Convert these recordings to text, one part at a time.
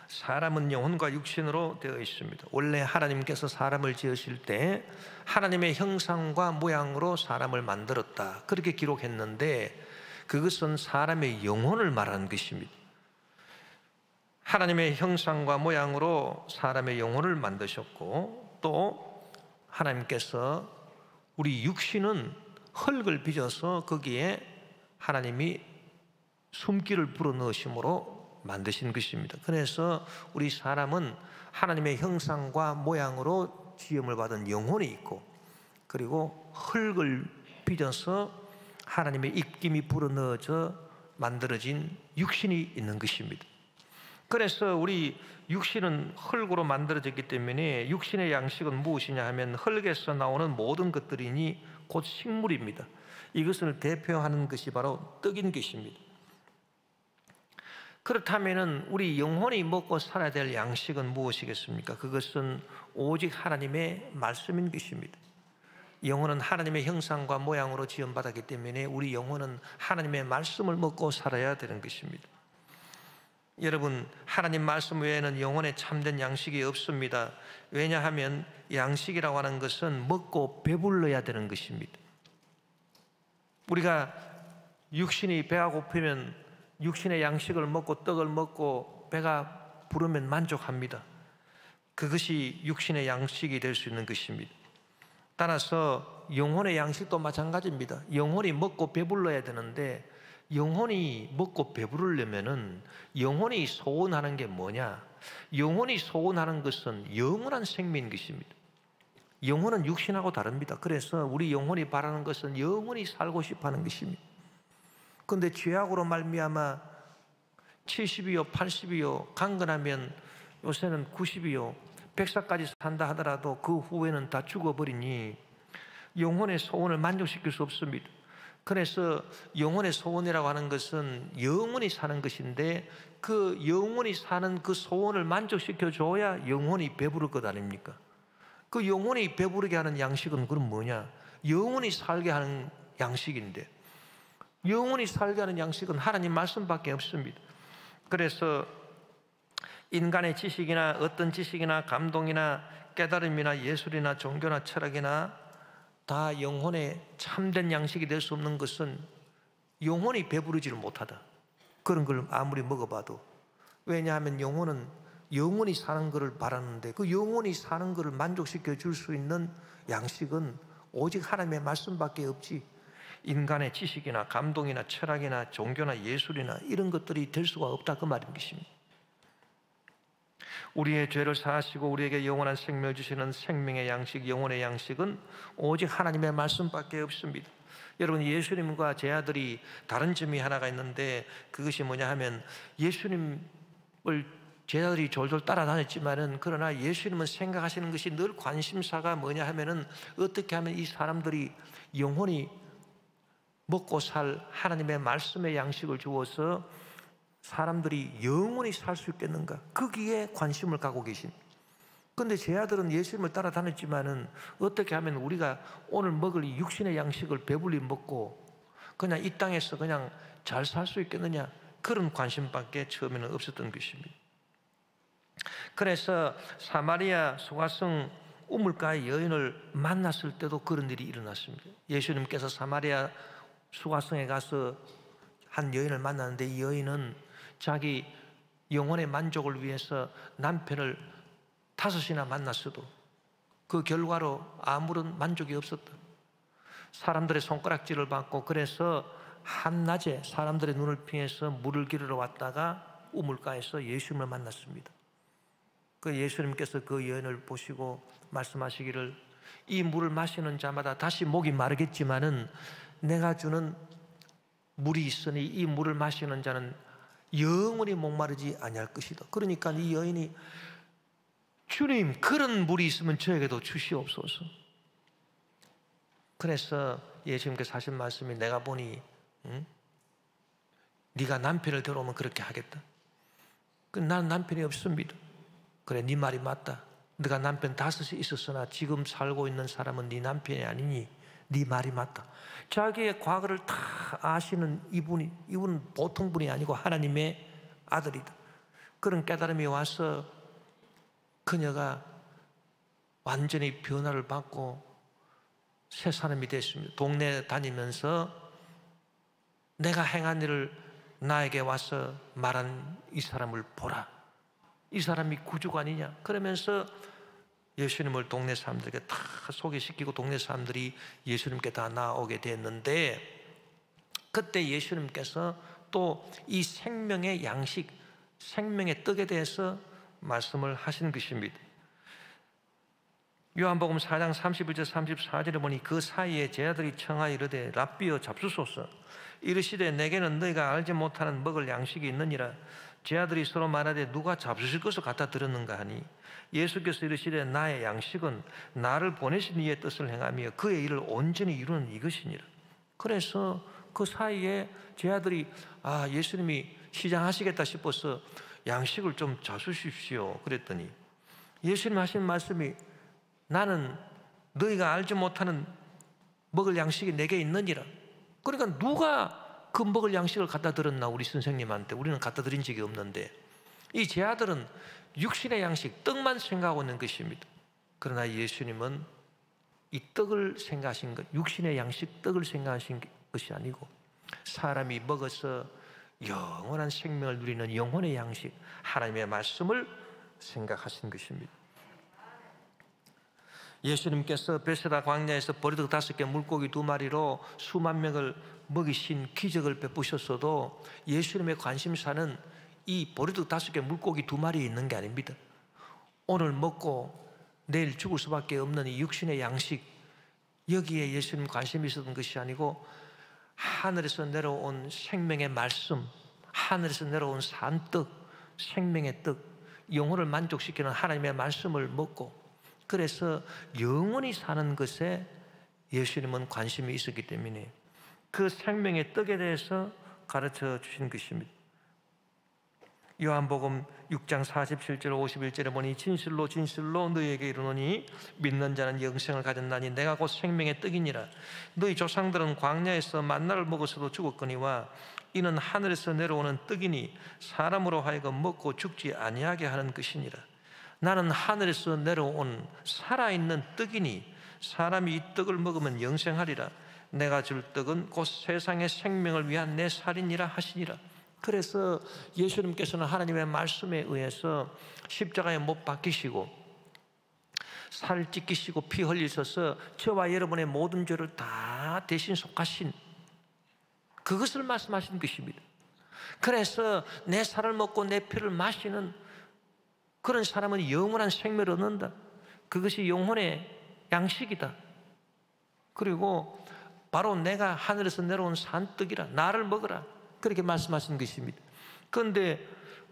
사람은 영혼과 육신으로 되어 있습니다. 원래 하나님께서 사람을 지으실 때 하나님의 형상과 모양으로 사람을 만들었다, 그렇게 기록했는데 그것은 사람의 영혼을 말하는 것입니다. 하나님의 형상과 모양으로 사람의 영혼을 만드셨고, 또 하나님께서 우리 육신은 흙을 빚어서 거기에 하나님이 숨기를 불어넣으심으로 만드신 것입니다. 그래서 우리 사람은 하나님의 형상과 모양으로 지음을 받은 영혼이 있고, 그리고 흙을 빚어서 하나님의 입김이 불어넣어져 만들어진 육신이 있는 것입니다. 그래서 우리 육신은 흙으로 만들어졌기 때문에 육신의 양식은 무엇이냐 하면 흙에서 나오는 모든 것들이니 곧 식물입니다. 이것을 대표하는 것이 바로 떡인 것입니다. 그렇다면 우리 영혼이 먹고 살아야 될 양식은 무엇이겠습니까? 그것은 오직 하나님의 말씀인 것입니다. 영혼은 하나님의 형상과 모양으로 지음받았기 때문에 우리 영혼은 하나님의 말씀을 먹고 살아야 되는 것입니다. 여러분, 하나님 말씀 외에는 영혼에 참된 양식이 없습니다. 왜냐하면 양식이라고 하는 것은 먹고 배불러야 되는 것입니다. 우리가 육신이 배가 고프면 육신의 양식을 먹고 떡을 먹고 배가 부르면 만족합니다. 그것이 육신의 양식이 될 수 있는 것입니다. 따라서 영혼의 양식도 마찬가지입니다. 영혼이 먹고 배불러야 되는데 영혼이 먹고 배부르려면은 영혼이 소원하는 게 뭐냐? 영혼이 소원하는 것은 영원한 생명인 것입니다. 영혼은 육신하고 다릅니다. 그래서 우리 영혼이 바라는 것은 영원히 살고 싶어하는 것입니다. 그런데 죄악으로 말미암아 70이요 80이요 강건하면 요새는 90이요 100살까지 산다 하더라도 그 후에는 다 죽어버리니 영혼의 소원을 만족시킬 수 없습니다. 그래서 영혼의 소원이라고 하는 것은 영원히 사는 것인데 그 영원히 사는 그 소원을 만족시켜줘야 영혼이 배부를 것 아닙니까? 그 영혼이 배부르게 하는 양식은 그럼 뭐냐? 영원히 살게 하는 양식인데, 영원히 살게 하는 양식은 하나님 말씀밖에 없습니다. 그래서 인간의 지식이나 어떤 지식이나 감동이나 깨달음이나 예술이나 종교나 철학이나 다 영혼의 참된 양식이 될 수 없는 것은 영혼이 배부르지를 못하다. 그런 걸 아무리 먹어봐도. 왜냐하면 영혼은 영원히 사는 것을 바라는데 그 영원히 사는 것을 만족시켜 줄 수 있는 양식은 오직 하나님의 말씀밖에 없지, 인간의 지식이나 감동이나 철학이나 종교나 예술이나 이런 것들이 될 수가 없다, 그 말인 것입니다. 우리의 죄를 사하시고 우리에게 영원한 생명을 주시는 생명의 양식, 영혼의 양식은 오직 하나님의 말씀밖에 없습니다. 여러분, 예수님과 제 아들이 다른 점이 하나가 있는데 그것이 뭐냐 하면 예수님을 제 아들이 졸졸 따라다녔지만은 그러나 예수님은 생각하시는 것이 늘 관심사가 뭐냐 하면은 어떻게 하면 이 사람들이 영혼이 먹고 살 하나님의 말씀의 양식을 주어서 사람들이 영원히 살 수 있겠는가, 거기에 관심을 갖고 계십니다. 그런데 제 아들은 예수님을 따라다녔지만은 어떻게 하면 우리가 오늘 먹을 이 육신의 양식을 배불리 먹고 그냥 이 땅에서 그냥 잘 살 수 있겠느냐, 그런 관심밖에 처음에는 없었던 것입니다. 그래서 사마리아 소가성 우물가의 여인을 만났을 때도 그런 일이 일어났습니다. 예수님께서 사마리아 수가성에 가서 한 여인을 만났는데 이 여인은 자기 영혼의 만족을 위해서 남편을 5이나 만났어도 그 결과로 아무런 만족이 없었다. 사람들의 손가락질을 받고, 그래서 한낮에 사람들의 눈을 피해서 물을 기르러 왔다가 우물가에서 예수님을 만났습니다. 그 예수님께서 그 여인을 보시고 말씀하시기를, 이 물을 마시는 자마다 다시 목이 마르겠지만은 내가 주는 물이 있으니 이 물을 마시는 자는 영원히 목마르지 아니할 것이다. 그러니까 이 여인이, 주님, 그런 물이 있으면 저에게도 주시옵소서. 그래서 예수님께서 하신 말씀이, 내가 보니 네가 남편을 데려오면 그렇게 하겠다. 나는 남편이 없습니다. 그래, 네 말이 맞다. 네가 남편 5이 있었으나 지금 살고 있는 사람은 네 남편이 아니니 네 말이 맞다. 자기의 과거를 다 아시는 이분은 보통 분이 아니고 하나님의 아들이다. 그런 깨달음이 와서 그녀가 완전히 변화를 받고 새 사람이 됐습니다. 동네 다니면서 내가 행한 일을 나에게 와서 말한 이 사람을 보라. 이 사람이 구주가 아니냐. 그러면서 예수님을 동네 사람들에게 다 소개시키고 동네 사람들이 예수님께 다 나오게 됐는데, 그때 예수님께서 또 이 생명의 양식, 생명의 떡에 대해서 말씀을 하신 것입니다. 요한복음 4장 31절 34절에 보니 그 사이에 제자들이 청하여 이르되 랍비여 잡수소서. 이르시되 내게는 너희가 알지 못하는 먹을 양식이 있느니라. 제자들이 서로 말하되 누가 잡수실 것을 갖다 들었는가 하니 예수께서 이르시되 나의 양식은 나를 보내신 이의 뜻을 행하며 그의 일을 온전히 이루는 이것이니라. 그래서 그 사이에 제자들이 예수님이 시장하시겠다 싶어서 양식을 좀 잡수십시오 그랬더니 예수님 하신 말씀이 나는 너희가 알지 못하는 먹을 양식이 내게 있느니라. 그러니까 누가 그 먹을 양식을 갖다 들었나 우리 선생님한테. 우리는 갖다 드린 적이 없는데 이 제자들은 육신의 양식, 떡만 생각하고 있는 것입니다. 그러나 예수님은 이 떡을 생각하신 것, 육신의 양식 떡을 생각하신 것이 아니고 사람이 먹어서 영원한 생명을 누리는 영혼의 양식, 하나님의 말씀을 생각하신 것입니다. 예수님께서 베세다 광야에서 보리떡 5개 물고기 2마리로 수만 명을 먹이신 기적을 베푸셨어도 예수님의 관심사는 이 보리떡 5개 물고기 2마리에 있는 게 아닙니다. 오늘 먹고 내일 죽을 수밖에 없는 이 육신의 양식, 여기에 예수님 관심이 있었던 것이 아니고 하늘에서 내려온 생명의 말씀, 하늘에서 내려온 산떡, 생명의 떡, 영혼을 만족시키는 하나님의 말씀을 먹고 그래서 영원히 사는 것에 예수님은 관심이 있었기 때문에 그 생명의 떡에 대해서 가르쳐 주신 것입니다. 요한복음 6장 47절 51절에 보니 진실로 진실로 너희에게 이르노니 믿는 자는 영생을 가졌나니 내가 곧 생명의 떡이니라. 너희 조상들은 광야에서 만나를 먹어서도 죽었거니와 이는 하늘에서 내려오는 떡이니 사람으로 하여금 먹고 죽지 아니하게 하는 것이니라. 나는 하늘에서 내려온 살아있는 떡이니 사람이 이 떡을 먹으면 영생하리라. 내가 줄 떡은 곧 세상의 생명을 위한 내 살이니라 하시니라. 그래서 예수님께서는 하나님의 말씀에 의해서 십자가에 못 박히시고 살을 찢기시고 피 흘리셔서 저와 여러분의 모든 죄를 다 대신 속하신 그것을 말씀하신 것입니다. 그래서 내 살을 먹고 내 피를 마시는 그런 사람은 영원한 생명을 얻는다. 그것이 영혼의 양식이다. 그리고 바로 내가 하늘에서 내려온 산떡이라. 나를 먹으라. 그렇게 말씀하신 것입니다. 그런데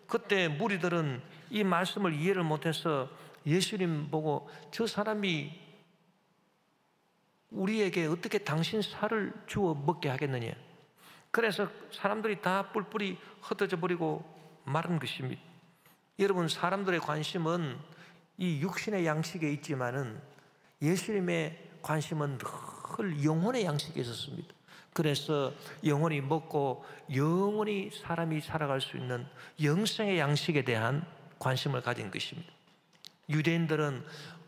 그때 무리들은 이 말씀을 이해를 못해서 예수님 보고 저 사람이 우리에게 어떻게 당신 살을 주어 먹게 하겠느냐. 그래서 사람들이 다 뿔뿔이 흩어져 버리고 마른 것입니다. 여러분, 사람들의 관심은 이 육신의 양식에 있지만은 예수님의 관심은 늘 영혼의 양식에 있었습니다. 그래서 영원히 먹고 영원히 사람이 살아갈 수 있는 영생의 양식에 대한 관심을 가진 것입니다. 유대인들은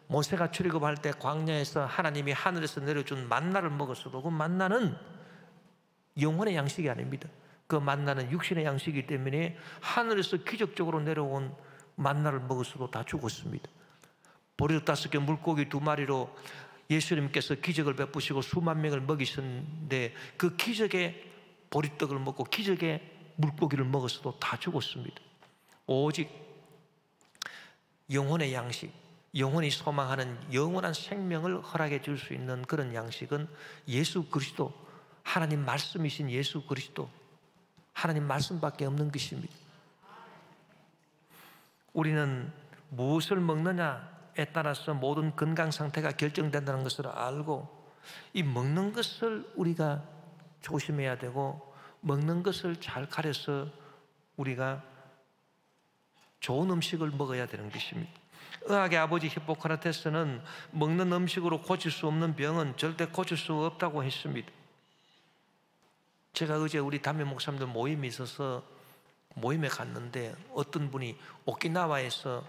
모세가 출애굽할 때 광야에서 하나님이 하늘에서 내려준 만나를 먹었어도 그 만나는 영혼의 양식이 아닙니다. 그 만나는 육신의 양식이기 때문에 하늘에서 기적적으로 내려온 만나를 먹었어도 다 죽었습니다. 보리떡 5개 물고기 2마리로 예수님께서 기적을 베푸시고 수만 명을 먹이셨는데 그 기적의 보리떡을 먹고 기적의 물고기를 먹었어도 다 죽었습니다. 오직 영혼의 양식, 영혼이 소망하는 영원한 생명을 허락해 줄 수 있는 그런 양식은 예수 그리스도, 하나님 말씀이신 예수 그리스도, 하나님 말씀밖에 없는 것입니다. 우리는 무엇을 먹느냐에 따라서 모든 건강 상태가 결정된다는 것을 알고 이 먹는 것을 우리가 조심해야 되고 먹는 것을 잘 가려서 우리가 좋은 음식을 먹어야 되는 것입니다. 의학의 아버지 히포크라테스는 먹는 음식으로 고칠 수 없는 병은 절대 고칠 수 없다고 했습니다. 제가 어제 우리 담임 목사님들 모임이 있어서 모임에 갔는데 어떤 분이 오키나와에서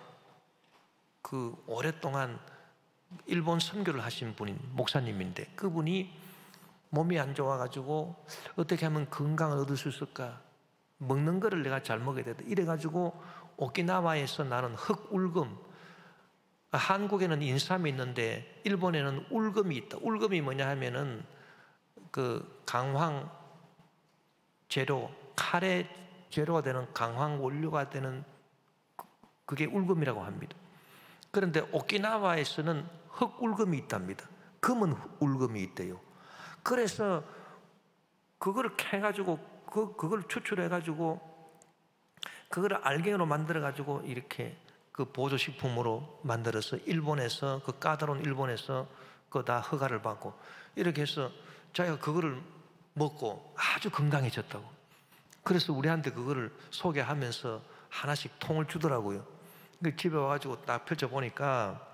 그 오랫동안 일본 선교를 하신 분인 목사님인데, 그분이 몸이 안 좋아가지고 어떻게 하면 건강을 얻을 수 있을까, 먹는 거를 내가 잘 먹어야 된다 이래가지고 오키나와에서 나는 흑울금, 한국에는 인삼이 있는데 일본에는 울금이 있다. 울금이 뭐냐 하면은 그 강황 재료, 칼의 재료가 되는 강황 원료가 되는 그게 울금이라고 합니다. 그런데 오키나와에서는 흑울금이 있답니다. 검은 울금이 있대요. 그래서 그거를 캐가지고 그걸 추출해가지고 그거를 알갱이로 만들어가지고 이렇게 그 보조식품으로 만들어서 일본에서, 그 까다로운 일본에서 그거 다 허가를 받고 이렇게 해서 자기가 그거를 먹고 아주 건강해졌다고. 그래서 우리한테 그거를 소개하면서 하나씩 통을 주더라고요. 집에 와가지고 딱 펼쳐보니까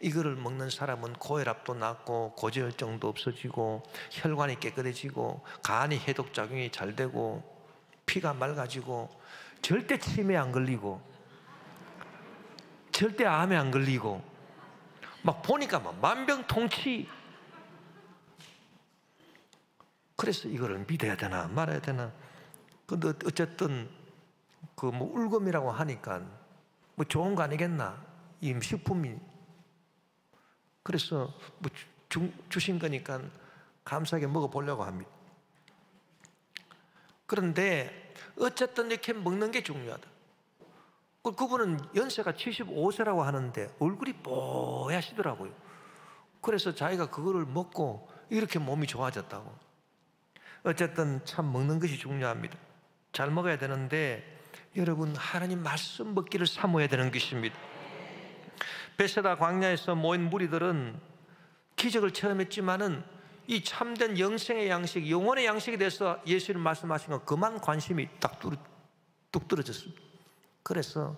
이거를 먹는 사람은 고혈압도 낫고 고지혈증도 없어지고 혈관이 깨끗해지고 간이 해독작용이 잘 되고 피가 맑아지고 절대 치매에 안 걸리고 절대 암에 안 걸리고 막 보니까 막 만병통치. 그래서 이거를 믿어야 되나 말아야 되나. 근데 어쨌든 그 뭐 울금이라고 하니까 뭐 좋은 거 아니겠나, 이 식품이. 그래서 뭐 주신 거니까 감사하게 먹어보려고 합니다. 그런데 어쨌든 이렇게 먹는 게 중요하다. 그분은 연세가 75세라고 하는데 얼굴이 뽀얗시더라고요. 그래서 자기가 그거를 먹고 이렇게 몸이 좋아졌다고. 어쨌든 참 먹는 것이 중요합니다. 잘 먹어야 되는데 여러분, 하나님 말씀 먹기를 사모해야 되는 것입니다. 베세다 광야에서 모인 무리들은 기적을 체험했지만은 이 참된 영생의 양식, 영혼의 양식에 대해서 예수님 말씀하신 건 그만 관심이 뚝 떨어졌습니다. 그래서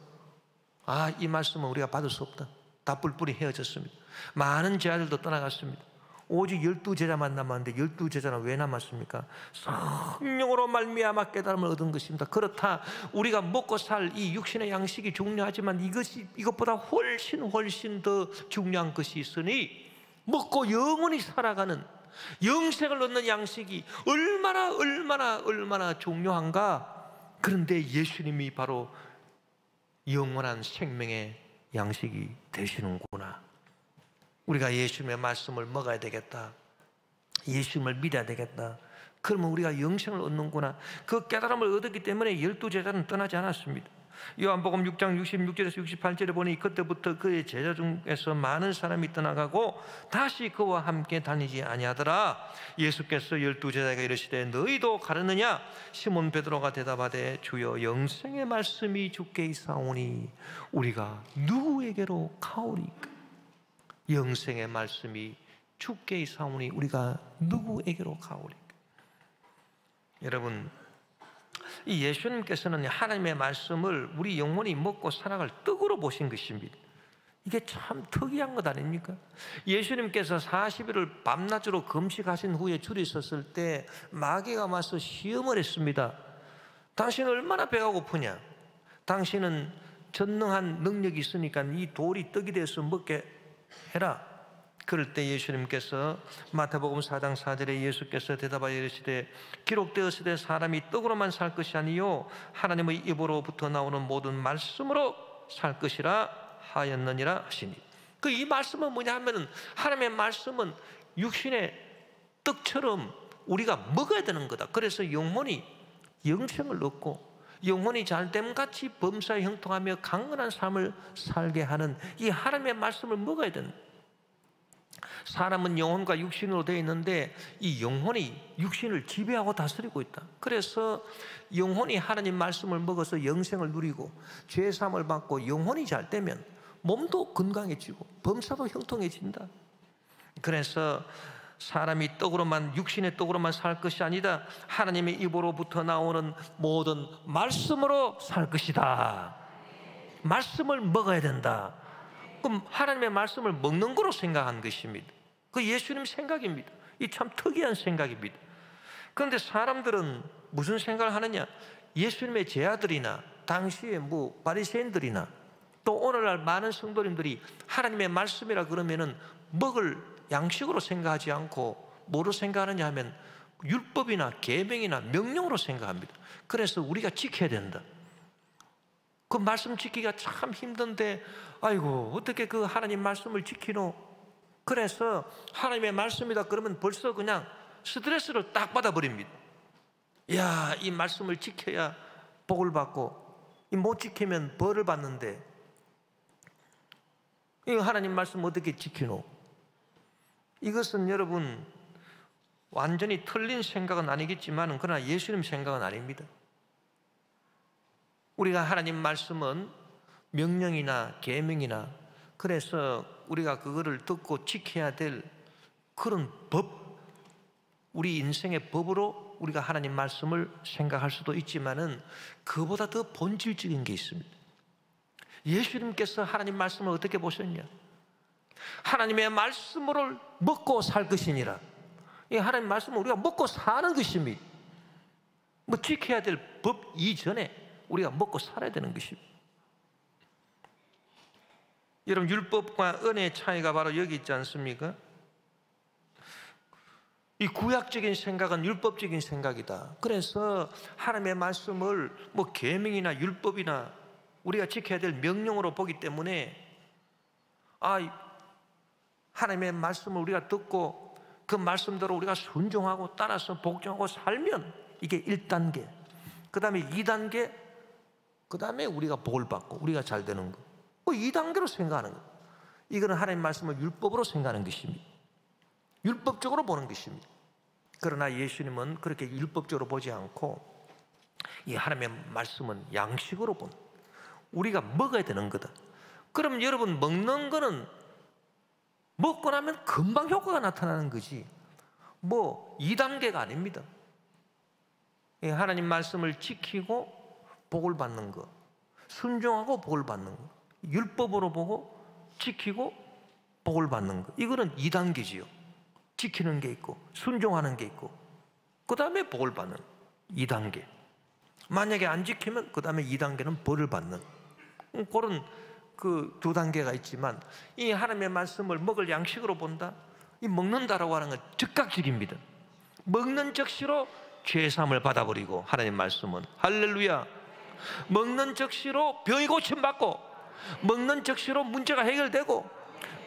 이 말씀은 우리가 받을 수 없다. 다 뿔뿔이 헤어졌습니다. 많은 제자들도 떠나갔습니다. 오직 12제자만 남았는데 12제자는 왜 남았습니까? 성령으로 말미암아 깨달음을 얻은 것입니다. 그렇다, 우리가 먹고 살 이 육신의 양식이 중요하지만 이것보다 훨씬 더 중요한 것이 있으니 먹고 영원히 살아가는 영생을 얻는 양식이 얼마나 중요한가. 그런데 예수님이 바로 영원한 생명의 양식이 되시는구나. 우리가 예수님의 말씀을 먹어야 되겠다. 예수님을 믿어야 되겠다. 그러면 우리가 영생을 얻는구나. 그 깨달음을 얻었기 때문에 12제자는 떠나지 않았습니다. 요한복음 6장 66절에서 68절에 보니 그때부터 그의 제자 중에서 많은 사람이 떠나가고 다시 그와 함께 다니지 아니하더라. 예수께서 12제자에게 이르시되 너희도 가르느냐? 시몬 베드로가 대답하되 주여 영생의 말씀이 주께 있사오니 우리가 누구에게로 가오리까? 영생의 말씀이 주께 있사오니 우리가 누구에게로 가오리까? 여러분, 이 예수님께서는 하나님의 말씀을 우리 영혼이 먹고 살아갈 떡으로 보신 것입니다. 이게 참 특이한 것 아닙니까? 예수님께서 40일을 밤낮으로 금식하신 후에 줄이 섰을 때 마귀가 와서 시험을 했습니다. 당신은 얼마나 배가 고프냐? 당신은 전능한 능력이 있으니까 이 돌이 떡이 되어서 먹게 해라. 그럴 때 예수님께서 마태복음 4장 4절에 예수께서 대답하여 이르시되 기록되었으되 사람이 떡으로만 살 것이 아니요 하나님의 입으로부터 나오는 모든 말씀으로 살 것이라 하였느니라 하시니, 이 말씀은 뭐냐 하면은 하나님의 말씀은 육신의 떡처럼 우리가 먹어야 되는 거다. 그래서 영혼이 영생을 얻고 영혼이 잘됨 같이 범사에 형통하며 강건한 삶을 살게 하는 이 하나님의 말씀을 먹어야 된다. 사람은 영혼과 육신으로 되어 있는데 이 영혼이 육신을 지배하고 다스리고 있다. 그래서 영혼이 하나님 말씀을 먹어서 영생을 누리고 죄사함을 받고 영혼이 잘 되면 몸도 건강해지고 범사도 형통해진다. 그래서 사람이 떡으로만, 육신의 떡으로만 살 것이 아니다. 하나님의 입으로부터 나오는 모든 말씀으로 살 것이다. 말씀을 먹어야 된다. 그럼 하나님의 말씀을 먹는 거로 생각한 것입니다. 그 예수님 생각입니다. 이 참 특이한 생각입니다. 그런데 사람들은 무슨 생각을 하느냐? 예수님의 제자들이나 당시에 바리새인들이나 또 오늘날 많은 성도님들이 하나님의 말씀이라 그러면은 먹을 양식으로 생각하지 않고 뭐로 생각하느냐 하면 율법이나 계명이나 명령으로 생각합니다. 그래서 우리가 지켜야 된다. 그 말씀 지키기가 참 힘든데 아이고 어떻게 그 하나님 말씀을 지키노? 그래서 하나님의 말씀이다 그러면 벌써 그냥 스트레스를 딱 받아버립니다. 야, 이 말씀을 지켜야 복을 받고 못 지키면 벌을 받는데 이 하나님 말씀 어떻게 지키노? 이것은 여러분 완전히 틀린 생각은 아니겠지만 그러나 예수님 생각은 아닙니다. 우리가 하나님 말씀은 명령이나 계명이나 그래서 우리가 그거를 듣고 지켜야 될 그런 법, 우리 인생의 법으로 우리가 하나님 말씀을 생각할 수도 있지만은 그보다 더 본질적인 게 있습니다. 예수님께서 하나님 말씀을 어떻게 보셨냐? 하나님의 말씀을 먹고 살 것이니라. 이 하나님 말씀은 우리가 먹고 사는 것입니다. 지켜야 될 법 이전에 우리가 먹고 살아야 되는 것입니다. 여러분 율법과 은혜의 차이가 바로 여기 있지 않습니까? 이 구약적인 생각은 율법적인 생각이다. 그래서 하나님의 말씀을 계명이나 율법이나 우리가 지켜야 될 명령으로 보기 때문에 하나님의 말씀을 우리가 듣고 그 말씀대로 우리가 순종하고 따라서 복종하고 살면 이게 1단계, 그 다음에 2단계, 그 다음에 우리가 복을 받고 우리가 잘 되는 거. 2단계로 생각하는 거. 이거는 하나님 말씀을 율법으로 생각하는 것입니다. 율법적으로 보는 것입니다. 그러나 예수님은 그렇게 율법적으로 보지 않고 이 하나님의 말씀은 양식으로 보는, 우리가 먹어야 되는 거다. 그럼 여러분 먹는 거는 먹고 나면 금방 효과가 나타나는 거지 2단계가 아닙니다. 하나님 말씀을 지키고 복을 받는 거, 순종하고 복을 받는 거, 율법으로 보고 지키고 복을 받는 거, 이거는 2단계지요. 지키는 게 있고 순종하는 게 있고 그 다음에 복을 받는 2단계. 만약에 안 지키면 그 다음에 2단계는 벌을 받는 그런 그 2단계가 있지만 이 하나님의 말씀을 먹을 양식으로 본다? 이 먹는다라고 하는 건 즉각적입니다. 먹는 즉시로 죄사함을 받아버리고 하나님 말씀은 할렐루야, 먹는 즉시로 병이 고침받고 먹는 즉시로 문제가 해결되고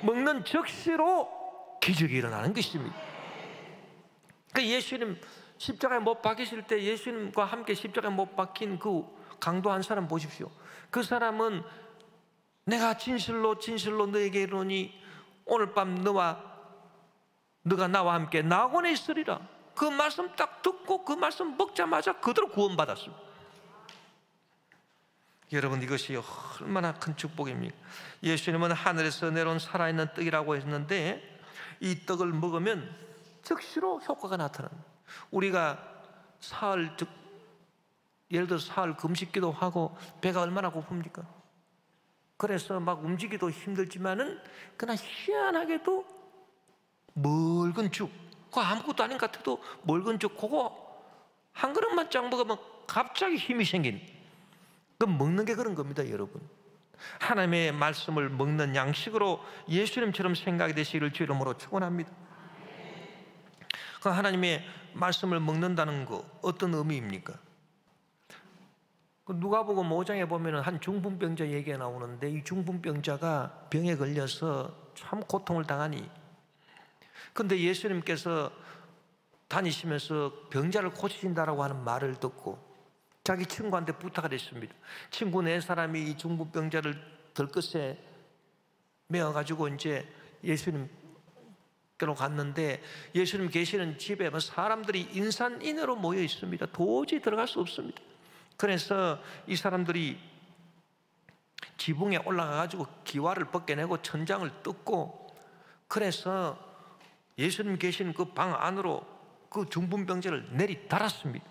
먹는 즉시로 기적이 일어나는 것입니다. 그 예수님 십자가에 못 박히실 때 예수님과 함께 십자가에 못 박힌 그 강도 한 사람 보십시오. 그 사람은 내가 진실로 진실로 너에게 이르노니 오늘 밤 너가 나와 함께 낙원에 있으리라. 그 말씀 딱 듣고 그 말씀 먹자마자 그대로 구원받았습니다. 여러분 이것이 얼마나 큰 축복입니까? 예수님은 하늘에서 내려온 살아있는 떡이라고 했는데 이 떡을 먹으면 즉시로 효과가 나타납니다. 우리가 예를 들어서 사흘 금식기도 하고 배가 얼마나 고픕니까? 그래서 막 움직이기도 힘들지만은 그냥 희한하게도 묽은 죽, 그거 아무것도 아닌 것 같아도 묽은 죽 그거 한 그릇만 쫙 먹으면 갑자기 힘이 생긴, 그 먹는 게 그런 겁니다. 여러분 하나님의 말씀을 먹는 양식으로 예수님처럼 생각이 되시기를 주 이름으로 축원합니다. 그 하나님의 말씀을 먹는다는 거 어떤 의미입니까? 누가복음 5장에 보면 한 중풍병자 얘기가 나오는데 이 중풍병자가 병에 걸려서 참 고통을 당하니, 그런데 예수님께서 다니시면서 병자를 고치신다라고 하는 말을 듣고 자기 친구한테 부탁을 했습니다. 친구 4사람이 이 중풍병자를 들것에 메어가지고 이제 예수님께로 갔는데 예수님 계시는 집에 사람들이 인산인해로 모여 있습니다. 도저히 들어갈 수 없습니다. 그래서 이 사람들이 지붕에 올라가가지고 기와를 벗겨내고 천장을 뜯고 그래서 예수님 계신 그 방 안으로 그 중풍병자를 내리 달았습니다.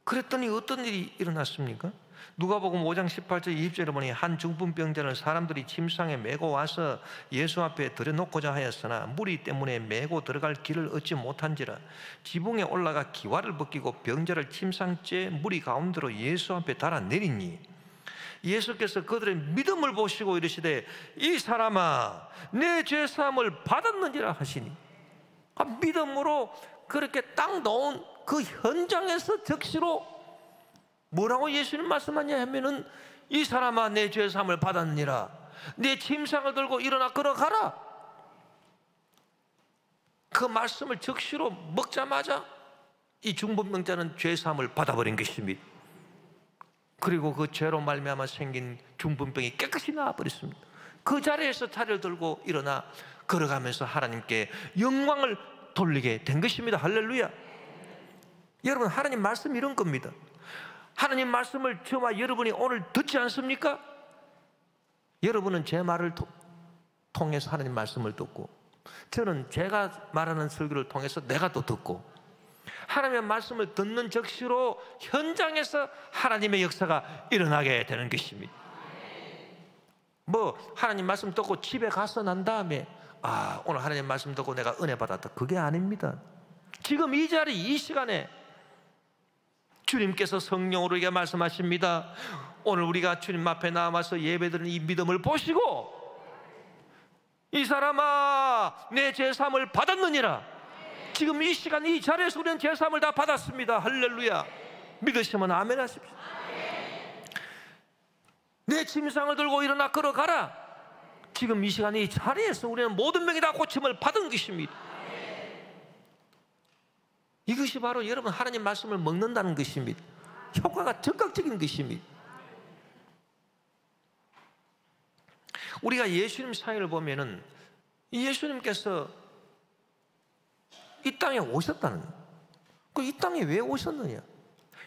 그랬더니 어떤 일이 일어났습니까? 누가복음 5장 18절 20절에 보니 한 중풍병자를 사람들이 침상에 메고 와서 예수 앞에 들여놓고자 하였으나 무리 때문에 메고 들어갈 길을 얻지 못한지라 지붕에 올라가 기와를 벗기고 병자를 침상째 무리 가운데로 예수 앞에 달아내리니 예수께서 그들의 믿음을 보시고 이르시되 이 사람아 내 죄사함을 받았느니라 하시니, 믿음으로 그렇게 딱 놓은 그 현장에서 즉시로 뭐라고 예수님 말씀하냐 하면은 이 사람아 내 죄사함을 받았느니라, 내 침상을 들고 일어나 걸어가라. 그 말씀을 즉시로 먹자마자 이 중풍병자는 죄사함을 받아버린 것입니다. 그리고 그 죄로 말미암아 생긴 중풍병이 깨끗이 나아버렸습니다. 그 자리에서 자리를 들고 일어나 걸어가면서 하나님께 영광을 돌리게 된 것입니다. 할렐루야. 여러분, 하나님 말씀이 이런 겁니다. 하나님 말씀을 저와 여러분이 오늘 듣지 않습니까? 여러분은 제 말을 통해서 하나님 말씀을 듣고, 저는 제가 말하는 설교를 통해서 내가 또 듣고, 하나님의 말씀을 듣는 즉시로 현장에서 하나님의 역사가 일어나게 되는 것입니다. 하나님 말씀 듣고 집에 가서 난 다음에 오늘 하나님 말씀 듣고 내가 은혜 받았다, 그게 아닙니다. 지금 이 자리, 이 시간에 주님께서 성령으로 우리에게 말씀하십니다. 오늘 우리가 주님 앞에 나와서 예배드리는 이 믿음을 보시고 이 사람아 내 죄사함을 받았느니라. 지금 이 시간 이 자리에서 우리는 죄사함을 다 받았습니다. 할렐루야. 믿으시면 아멘 하십시오. 내 침상을 들고 일어나 걸어가라. 지금 이 시간 이 자리에서 우리는 모든 병이 다 고침을 받은 것입니다. 이것이 바로 여러분 하나님 말씀을 먹는다는 것입니다. 효과가 즉각적인 것입니다. 우리가 예수님 사역을 보면은 예수님께서 이 땅에 오셨다는 거예요. 이 땅에 왜 오셨느냐?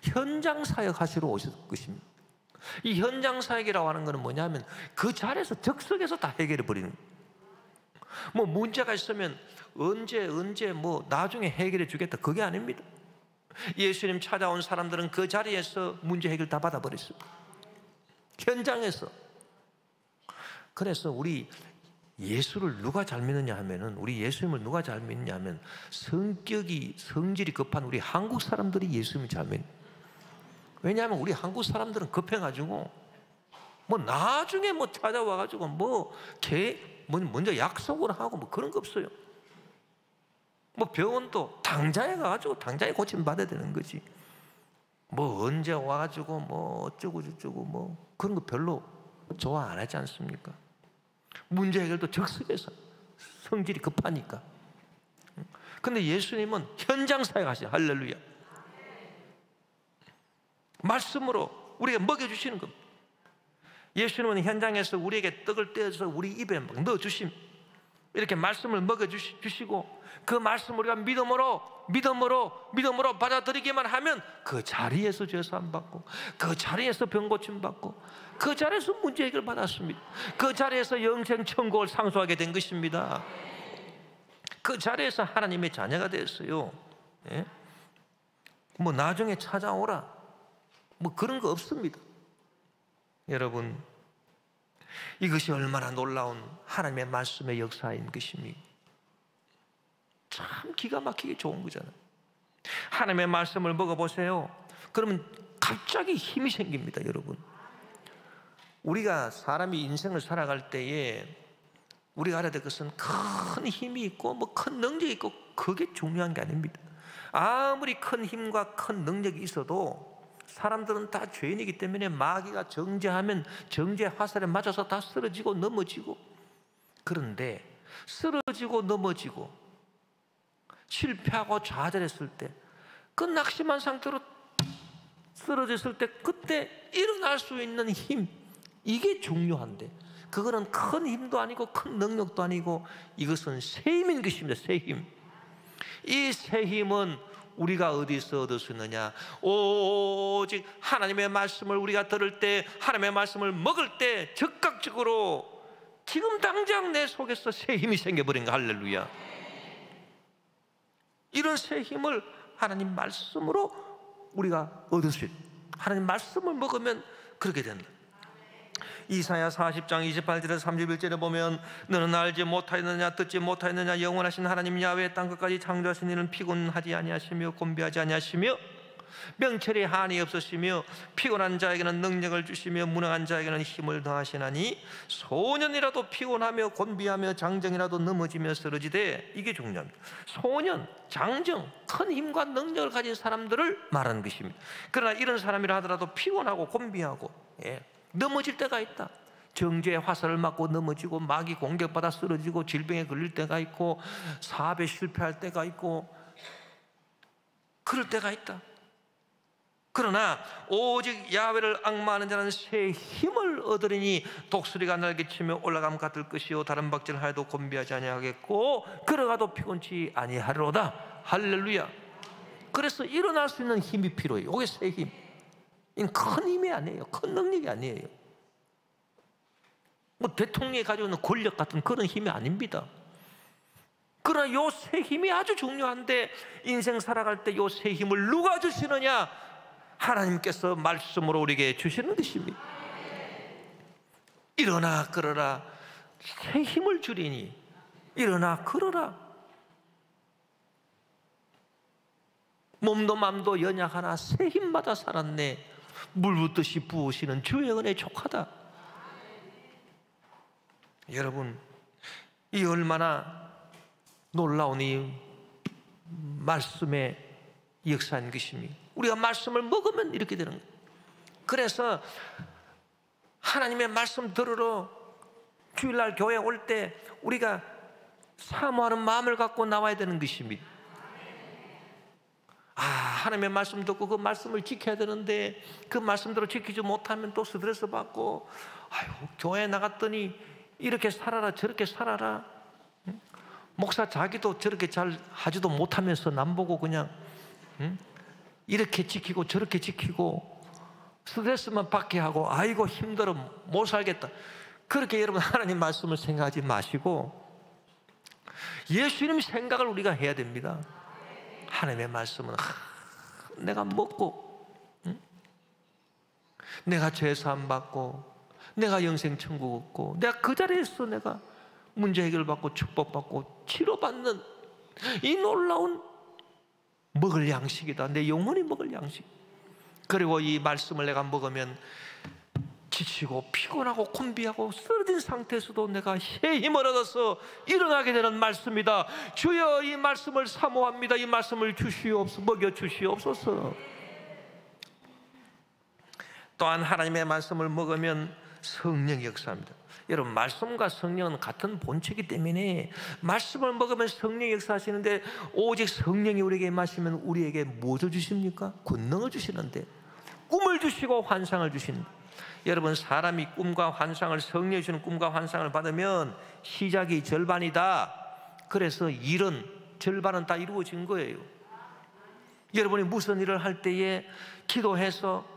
현장 사역하시러 오셨을 것입니다. 이 현장 사역이라고 하는 것은 뭐냐면 그 자리에서 즉석에서 다 해결해 버리는 거예요. 문제가 있으면 언제 나중에 해결해 주겠다, 그게 아닙니다. 예수님 찾아온 사람들은 그 자리에서 문제 해결 다 받아버렸습니다. 현장에서. 그래서 우리 예수를 누가 잘 믿느냐 하면은, 우리 예수님을 누가 잘 믿느냐 하면 성질이 급한 우리 한국 사람들이 예수님을 잘 믿는. 왜냐하면 우리 한국 사람들은 급해가지고 나중에 찾아와가지고 먼저 약속을 하고 그런 거 없어요. 병원도 당장에 가가지고 당장에 고침 받아야 되는 거지. 언제 와가지고 어쩌고 저쩌고 그런 거 별로 좋아 안 하지 않습니까? 문제 해결도 즉석에서, 성질이 급하니까. 근데 예수님은 현장 사역하시죠. 할렐루야. 말씀으로 우리에게 먹여주시는 겁니다. 예수님은 현장에서 우리에게 떡을 떼어서 우리 입에 넣어주심, 이렇게 말씀을 먹여주시고 그 말씀을 우리가 믿음으로 받아들이기만 하면 그 자리에서 죄사함 받고, 그 자리에서 병 고침 받고, 그 자리에서 문제 해결 받았습니다. 그 자리에서 영생 천국을 상수하게 된 것입니다. 그 자리에서 하나님의 자녀가 됐어요. 예? 나중에 찾아오라 그런 거 없습니다. 여러분, 이것이 얼마나 놀라운 하나님의 말씀의 역사인 것입니까? 참 기가 막히게 좋은 거잖아요. 하나님의 말씀을 먹어보세요. 그러면 갑자기 힘이 생깁니다. 여러분, 우리가 사람이 인생을 살아갈 때에 우리가 알아야 될 것은 큰 힘이 있고 큰 능력이 있고 그게 중요한 게 아닙니다. 아무리 큰 힘과 큰 능력이 있어도 사람들은 다 죄인이기 때문에 마귀가 정죄하면 정죄 화살에 맞아서 다 쓰러지고 넘어지고, 그런데 쓰러지고 넘어지고 실패하고 좌절했을 때, 그 낙심한 상태로 쓰러졌을 때 그때 일어날 수 있는 힘, 이게 중요한데 그거는 큰 힘도 아니고 큰 능력도 아니고 이것은 새 힘인 것입니다. 새 힘. 이 새 힘은 우리가 어디서 얻을 수 있느냐? 오직 하나님의 말씀을 우리가 들을 때, 하나님의 말씀을 먹을 때 즉각적으로 지금 당장 내 속에서 새 힘이 생겨버린 거. 할렐루야. 이런 새 힘을 하나님 말씀으로 우리가 얻을 수 있어요. 하나님 말씀을 먹으면 그렇게 된다. 이사야 40장 28절에서 31절에 보면 너는 알지 못하였느냐 듣지 못하였느냐 영원하신 하나님 야훼 땅 끝까지 창조하신 이는 피곤하지 아니하시며 곤비하지 아니하시며 명철에 한이 없으시며 피곤한 자에게는 능력을 주시며 무능한 자에게는 힘을 더하시나니 소년이라도 피곤하며 곤비하며 장정이라도 넘어지며 쓰러지되, 이게 중요합니다. 소년, 장정, 큰 힘과 능력을 가진 사람들을 말하는 것입니다. 그러나 이런 사람이라 하더라도 피곤하고 곤비하고 넘어질 때가 있다. 정죄의 화살을 맞고 넘어지고 마귀 공격받아 쓰러지고 질병에 걸릴 때가 있고 사업에 실패할 때가 있고 그럴 때가 있다. 그러나 오직 야훼를 앙마하는 자는 새 힘을 얻으리니 독수리가 날개치며 올라감 같을 것이요 다른 박질을 하여도 곤비하지 아니하겠고 걸어가도 피곤치 아니하리로다. 할렐루야. 그래서 일어날 수 있는 힘이 필요해요. 이게 새 힘. 이건 큰 힘이 아니에요. 큰 능력이 아니에요. 뭐 대통령이 가지고 있는 권력 같은 그런 힘이 아닙니다. 그러나 요 새 힘이 아주 중요한데, 인생 살아갈 때 요 새 힘을 누가 주시느냐? 하나님께서 말씀으로 우리에게 주시는 것입니다. 일어나 걸어라, 새 힘을 주리니 일어나 걸어라. 몸도 맘도 연약하나 새 힘받아 살았네. 물 붓듯이 부으시는 주의 은혜 족하다. 여러분, 이 얼마나 놀라운 이 말씀의 역사인 것입니다. 우리가 말씀을 먹으면 이렇게 되는 거예요. 그래서 하나님의 말씀 들으러 주일날 교회 올 때 우리가 사모하는 마음을 갖고 나와야 되는 것입니다. 하나님의 말씀 듣고 그 말씀을 지켜야 되는데 그 말씀대로 지키지 못하면 또 스트레스 받고, 교회 나갔더니 이렇게 살아라 저렇게 살아라, 목사 자기도 저렇게 잘 하지도 못하면서 남보고 그냥 이렇게 지키고 저렇게 지키고 스트레스만 받게 하고 아이고 힘들어 못 살겠다. 그렇게 여러분 하나님 말씀을 생각하지 마시고 예수님 생각을 우리가 해야 됩니다. 하나님의 말씀은 내가 먹고 내가 죄사함 받고 내가 영생 천국 얻고 내가 그 자리에서 내가 문제 해결받고 축복받고 치료받는 이 놀라운 먹을 양식이다. 내 영혼이 먹을 양식. 그리고 이 말씀을 내가 먹으면 지치고 피곤하고 곤비하고 쓰러진 상태에서도 내가 새 힘을 얻어서 일어나게 되는 말씀이다. 주여 이 말씀을 사모합니다. 이 말씀을 주시옵소서, 먹여 주시옵소서. 또한 하나님의 말씀을 먹으면 성령이 역사합니다. 여러분, 말씀과 성령은 같은 본체이기 때문에 말씀을 먹으면 성령이 역사하시는데, 오직 성령이 우리에게 임하시면 우리에게 무엇을 주십니까? 권능을 주시는데, 꿈을 주시고 환상을 주신다. 여러분, 사람이 꿈과 환상을, 성령이 주는 꿈과 환상을 받으면 시작이 절반이다. 그래서 일은 절반은 다 이루어진 거예요. 여러분이 무슨 일을 할 때에 기도해서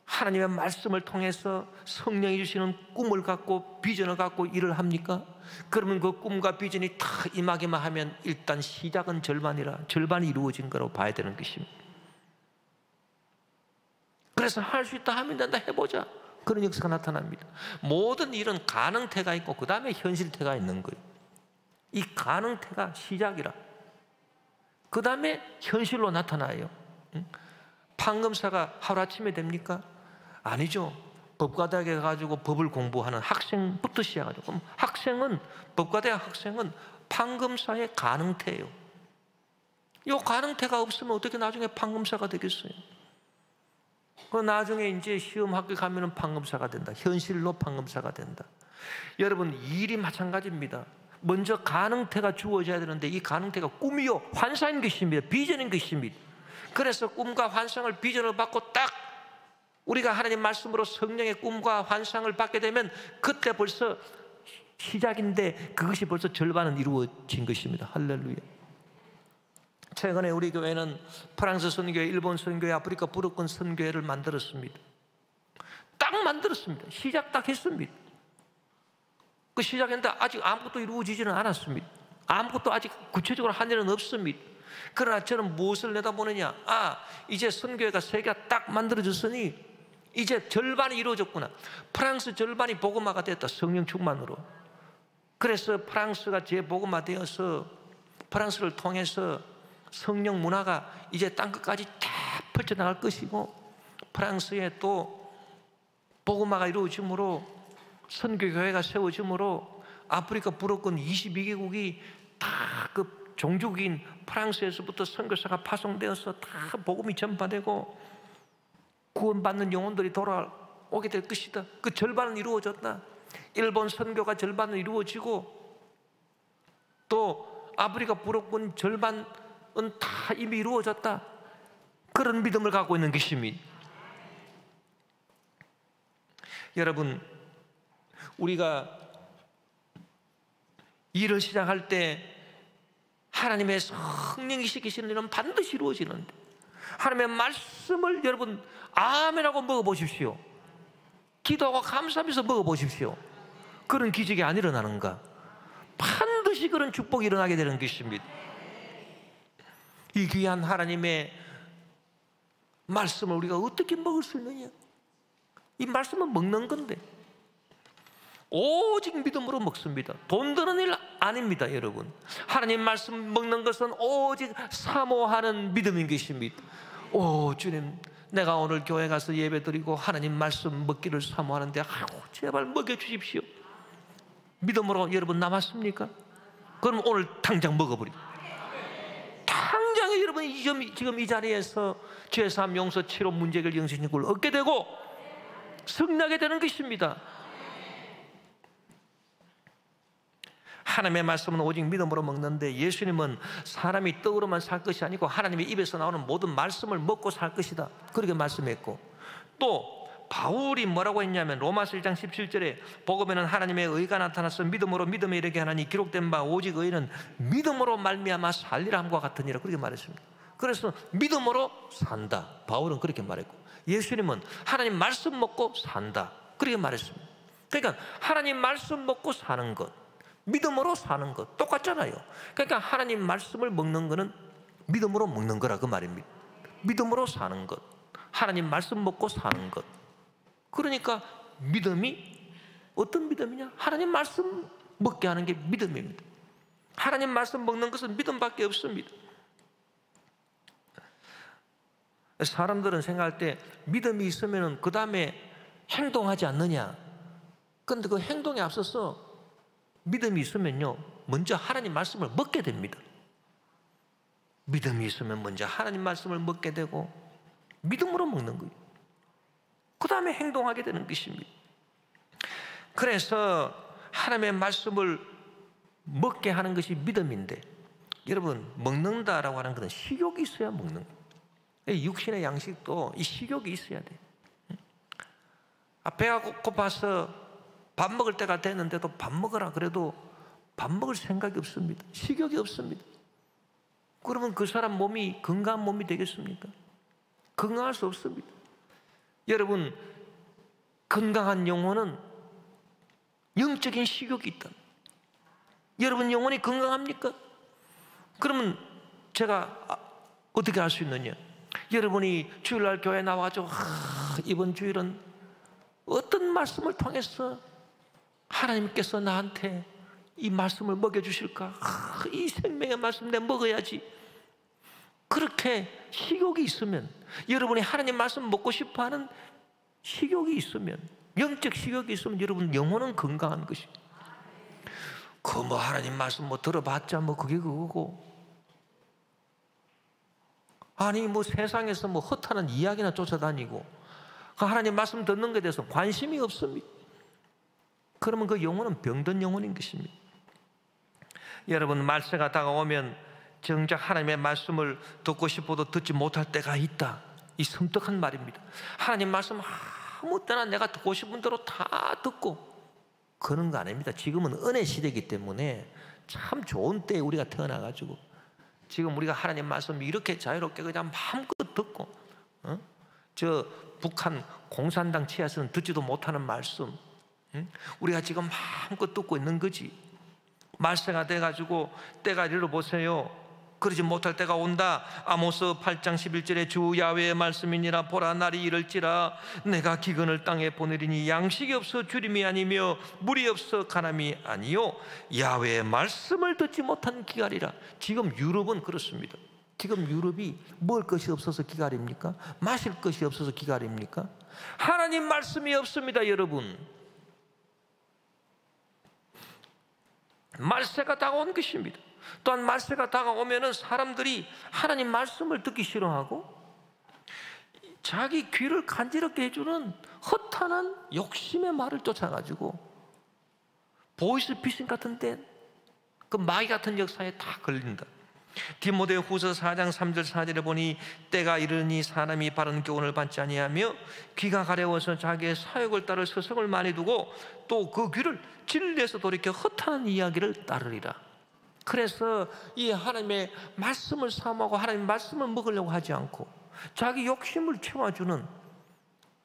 하나님의 말씀을 통해서 성령이 주시는 꿈을 갖고 비전을 갖고 일을 합니까? 그러면 그 꿈과 비전이 다 임하기만 하면 일단 시작은 절반이라 절반이 이루어진 거라고 봐야 되는 것입니다. 그래서 할 수 있다 하면 된다, 해보자. 그런 역사가 나타납니다. 모든 일은 가능태가 있고 그 다음에 현실태가 있는 거예요. 이 가능태가 시작이라 그 다음에 현실로 나타나요. 판검사가 하루아침에 됩니까? 아니죠. 법과대학에 가가지고 법을 공부하는 학생부터 시작하죠. 그럼 학생은, 법과대학 학생은 판검사의 가능태예요. 이 가능태가 없으면 어떻게 나중에 판검사가 되겠어요? 그 나중에 이제 시험 학교 가면은 판검사가 된다. 현실로 판검사가 된다. 여러분, 일이 마찬가지입니다. 먼저 가능태가 주어져야 되는데 이 가능태가 꿈이요 환상인 것입니다. 비전인 것입니다. 그래서 꿈과 환상을, 비전을 받고 딱 우리가 하나님 말씀으로 성령의 꿈과 환상을 받게 되면 그때 벌써 시작인데 그것이 벌써 절반은 이루어진 것입니다. 할렐루야. 최근에 우리 교회는 프랑스 선교회, 일본 선교회, 아프리카 부르권 선교회를 만들었습니다. 딱 만들었습니다. 시작 딱 했습니다. 그 시작했는데 아직 아무것도 이루어지지는 않았습니다. 아무것도 아직 구체적으로 한 일은 없습니다. 그러나 저는 무엇을 내다보느냐? 이제 선교회가 세 개가 딱 만들어졌으니 이제 절반이 이루어졌구나. 프랑스 절반이 복음화가 됐다. 성령 충만으로. 그래서 프랑스가 재복음화되어서 프랑스를 통해서 성령 문화가 이제 땅끝까지 다 펼쳐나갈 것이고, 프랑스에 또 복음화가 이루어짐으로 선교교회가 세워짐으로 아프리카 불어권 22개국이 다 그 종족인 프랑스에서부터 선교사가 파송되어서 다 복음이 전파되고 구원받는 영혼들이 돌아오게 될 것이다. 그 절반은 이루어졌다. 일본 선교가 절반은 이루어지고 또 아프리카 불어권 절반은 다 이미 이루어졌다. 그런 믿음을 갖고 있는 것입니다. 여러분, 우리가 일을 시작할 때 하나님의 성령이 시키시는 일은 반드시 이루어지는데, 하나님의 말씀을 여러분 아멘하고 먹어보십시오. 기도하고 감사하면서 먹어보십시오. 그런 기적이 안 일어나는가? 반드시 그런 축복이 일어나게 되는 것입니다. 이 귀한 하나님의 말씀을 우리가 어떻게 먹을 수 있느냐? 이 말씀은 먹는 건데 오직 믿음으로 먹습니다. 돈 드는 일 아닙니다, 여러분. 하나님 말씀 먹는 것은 오직 사모하는 믿음인 것입니다. 오, 주님, 내가 오늘 교회 가서 예배 드리고 하나님 말씀 먹기를 사모하는데 제발 먹여주십시오. 믿음으로 여러분 남았습니까? 그럼 오늘 당장 먹어버리죠. 당장에 여러분이 지금 이 자리에서 죄사함 용서 치료 문제 해결 영생을 얻게 되고 승리하게 되는 것입니다. 하나님의 말씀은 오직 믿음으로 먹는데, 예수님은 사람이 떡으로만 살 것이 아니고 하나님의 입에서 나오는 모든 말씀을 먹고 살 것이다, 그렇게 말씀했고, 또 바울이 뭐라고 했냐면 로마서 1장 17절에 복음에는 하나님의 의가 나타나서 믿음으로 믿음에 이르게 하나니 기록된 바 오직 의는 믿음으로 말미암아 살리라 함과 같으니라, 그렇게 말했습니다. 그래서 믿음으로 산다, 바울은 그렇게 말했고, 예수님은 하나님 말씀 먹고 산다, 그렇게 말했습니다. 그러니까 하나님 말씀 먹고 사는 것, 믿음으로 사는 것 똑같잖아요. 그러니까 하나님 말씀을 먹는 것은 믿음으로 먹는 거라 그 말입니다. 믿음으로 사는 것, 하나님 말씀 먹고 사는 것. 그러니까 믿음이 어떤 믿음이냐? 하나님 말씀 먹게 하는 게 믿음입니다. 하나님 말씀 먹는 것은 믿음밖에 없습니다. 사람들은 생각할 때 믿음이 있으면 그 다음에 행동하지 않느냐? 그런데 그 행동에 앞서서 믿음이 있으면요, 먼저 하나님 말씀을 먹게 됩니다. 믿음이 있으면 먼저 하나님 말씀을 먹게 되고 믿음으로 먹는 거예요. 그 다음에 행동하게 되는 것입니다. 그래서 하나님의 말씀을 먹게 하는 것이 믿음인데, 여러분, 먹는다라고 하는 것은 식욕이 있어야 먹는 거예요. 육신의 양식도 이 식욕이 있어야 돼요. 배가 고파서 밥 먹을 때가 됐는데도 밥 먹으라 그래도 밥 먹을 생각이 없습니다. 식욕이 없습니다. 그러면 그 사람 몸이 건강한 몸이 되겠습니까? 건강할 수 없습니다. 여러분, 건강한 영혼은 영적인 식욕이 있다. 여러분 영혼이 건강합니까? 그러면 제가 어떻게 알 수 있느냐? 여러분이 주일날 교회 나와가지고 이번 주일은 어떤 말씀을 통해서 하나님께서 나한테 이 말씀을 먹여주실까? 이 생명의 말씀 내가 먹어야지. 그렇게 식욕이 있으면, 여러분이 하나님 말씀 먹고 싶어하는 식욕이 있으면, 영적 식욕이 있으면 여러분 영혼은 건강한 것입니다. 그 뭐 하나님 말씀 뭐 들어봤자 뭐 그게 그거고, 아니 뭐 세상에서 뭐 헛하는 이야기나 쫓아다니고 그 하나님 말씀 듣는 것에 대해서 관심이 없습니다. 그러면 그 영혼은 병든 영혼인 것입니다. 여러분, 말세가 다가오면 정작 하나님의 말씀을 듣고 싶어도 듣지 못할 때가 있다. 이 섬뜩한 말입니다. 하나님 말씀 아무 때나 내가 듣고 싶은 대로 다 듣고 그런 거 아닙니다. 지금은 은혜 시대이기 때문에 참 좋은 때에 우리가 태어나가지고 지금 우리가 하나님 말씀 이렇게 자유롭게 그냥 마음껏 듣고, 저 북한 공산당 치하에서는 듣지도 못하는 말씀, 우리가 지금 마음껏 듣고 있는 거지. 말세가 돼가지고 때가 이르러 보세요. 그러지 못할 때가 온다. 아모스 8장 11절에 주 야훼의 말씀이니라. 보라, 날이 이를지라 내가 기근을 땅에 보내리니 양식이 없어 주림이 아니며 물이 없어 가람이 아니요 야훼의 말씀을 듣지 못한 기갈이라. 지금 유럽은 그렇습니다. 지금 유럽이 먹을 것이 없어서 기갈입니까? 마실 것이 없어서 기갈입니까? 하나님 말씀이 없습니다, 여러분. 말세가 다가온 것입니다. 또한 말세가 다가오면은 사람들이 하나님 말씀을 듣기 싫어하고 자기 귀를 간지럽게 해주는 허탄한 욕심의 말을 쫓아가지고 보이스피싱 같은데 그 마귀 같은 역사에 다 걸린다. 디모데 후서 4장 3절 4절에 보니 때가 이르니 사람이 바른 교훈을 받지 아니하며 귀가 가려워서 자기의 사욕을 따를 서성을 많이 두고 또 그 귀를 진리에서 돌이켜 허탄한 이야기를 따르리라. 그래서 이 하나님의 말씀을 사모하고 하나님의 말씀을 먹으려고 하지 않고 자기 욕심을 채워주는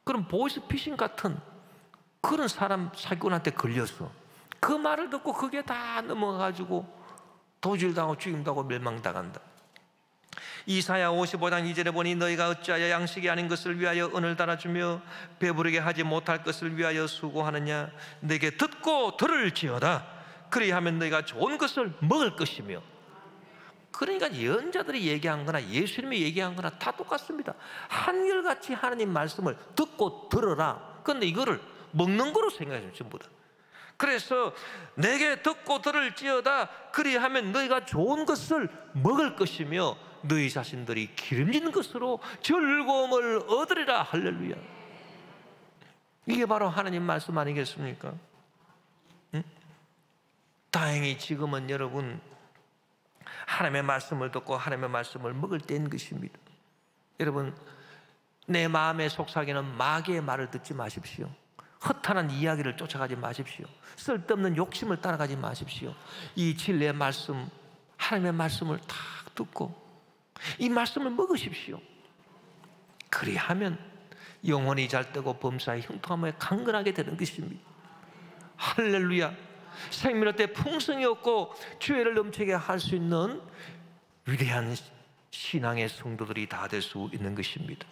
그런 보이스피싱 같은 그런 사람 사기꾼한테 걸려서 그 말을 듣고 그게 다 넘어가가지고 도질당하고 죽임당하고 멸망당한다. 이사야 55장 2절에 보니 너희가 어찌하여 양식이 아닌 것을 위하여 은을 달아주며 배부르게 하지 못할 것을 위하여 수고하느냐. 내게 듣고 들을지어다. 그리하면 너희가 좋은 것을 먹을 것이며. 그러니까 예언자들이 얘기한 거나 예수님이 얘기한 거나 다 똑같습니다. 한결같이 하나님 말씀을 듣고 들어라. 그런데 이거를 먹는 거로 생각해요, 전부 다. 그래서 내게 듣고 들을지어다. 그리하면 너희가 좋은 것을 먹을 것이며 너희 자신들이 기름진 것으로 즐거움을 얻으리라. 할렐루야. 이게 바로 하나님 말씀 아니겠습니까? 응? 다행히 지금은 여러분 하나님의 말씀을 듣고 하나님의 말씀을 먹을 때인 것입니다. 여러분, 내 마음의 속삭이는 마귀의 말을 듣지 마십시오. 허탄한 이야기를 쫓아가지 마십시오. 쓸데없는 욕심을 따라가지 마십시오. 이 진리의 말씀, 하나님의 말씀을 다 듣고 이 말씀을 먹으십시오. 그리하면 영혼이 잘되고 범사에 형통함에 강건하게 되는 것입니다. 할렐루야. 생명의 때 풍성이 없고 주애를 넘치게 할 수 있는 위대한 신앙의 성도들이 다 될 수 있는 것입니다.